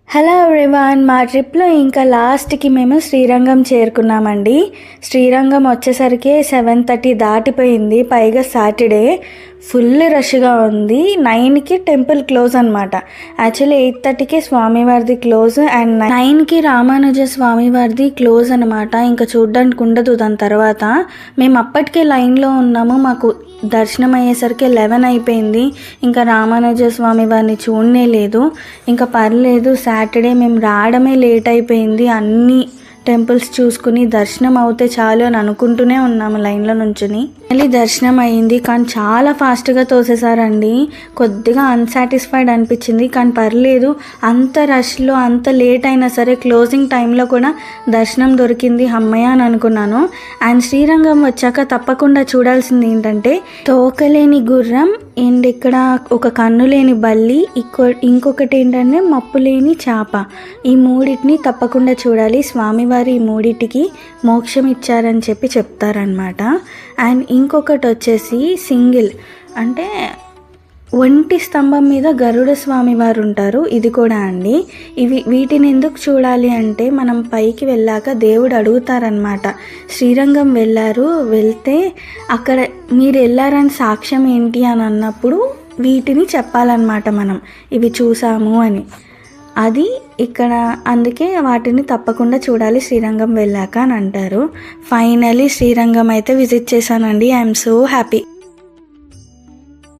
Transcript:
Hello everyone, మా ట్రిప్లో ఇంకా లాస్ట్కి మేము శ్రీరంగం చేరుకున్నామండి. శ్రీరంగం వచ్చేసరికి 7:30 దాటిపోయింది. పైగా సాటర్డే ఫుల్ రష్గా ఉంది. 9కి టెంపుల్ క్లోజ్ అనమాట. యాక్చువల్లీ 8:30కి స్వామివారిది క్లోజ్ అండ్ 9కి రామానుజ స్వామివారిది క్లోజ్ అనమాట. ఇంకా చూడ్డానికి ఉండదు. దాని తర్వాత మేము అప్పటికే లైన్లో ఉన్నాము. మాకు దర్శనం అయ్యేసరికి 11 అయిపోయింది. ఇంకా రామానుజ స్వామి వారిని చూడనే లేదు. ఇంకా పర్లేదు, సాటర్డే మేము రావడమే లేట్ అయిపోయింది. అన్ని టెంపుల్స్ చూసుకుని దర్శనం అవుతే చాలు అని అనుకుంటూనే ఉన్నాము లైన్లో నుంచుని. మళ్ళీ దర్శనం అయ్యింది, కానీ చాలా ఫాస్ట్గా తోసేసారండి. కొద్దిగా అన్సాటిస్ఫైడ్ అనిపించింది, కానీ పర్లేదు. అంత రష్లో అంత లేట్ అయినా సరే క్లోజింగ్ టైంలో కూడా దర్శనం దొరికింది, అమ్మయ్య అని అనుకున్నాను. అండ్ శ్రీరంగం వచ్చాక తప్పకుండా చూడాల్సింది ఏంటంటే తోకలేని గుర్రం అండ్ ఇక్కడ ఒక కన్ను లేని బల్లి, ఇంకొకటి ఏంటంటే మప్పు లేని చేప. ఈ మూడింటిని తప్పకుండా చూడాలి. స్వామివారి ఈ మూడింటికి మోక్షం ఇచ్చారని చెప్పి చెప్తారనమాట. అండ్ ఇంకొకటి వచ్చేసి సింగిల్, అంటే ఒంటి స్తంభం మీద గరుడ స్వామి వారు ఉంటారు. ఇది కూడా అండి. వీటిని ఎందుకు చూడాలి అంటే మనం పైకి వెళ్ళాక దేవుడు అడుగుతారనమాట, శ్రీరంగం వెళ్తే అక్కడ మీరు వెళ్ళారని సాక్ష్యం ఏంటి అని అన్నప్పుడు వీటిని చెప్పాలన్నమాట మనం, ఇవి చూసాము అని. అది ఇక్కడ అందుకే వాటిని తప్పకుండా చూడాలి శ్రీరంగం వెళ్ళాక అని అంటారు. ఫైనలీ శ్రీరంగం అయితే విజిట్ చేశానండి. I'm so happy.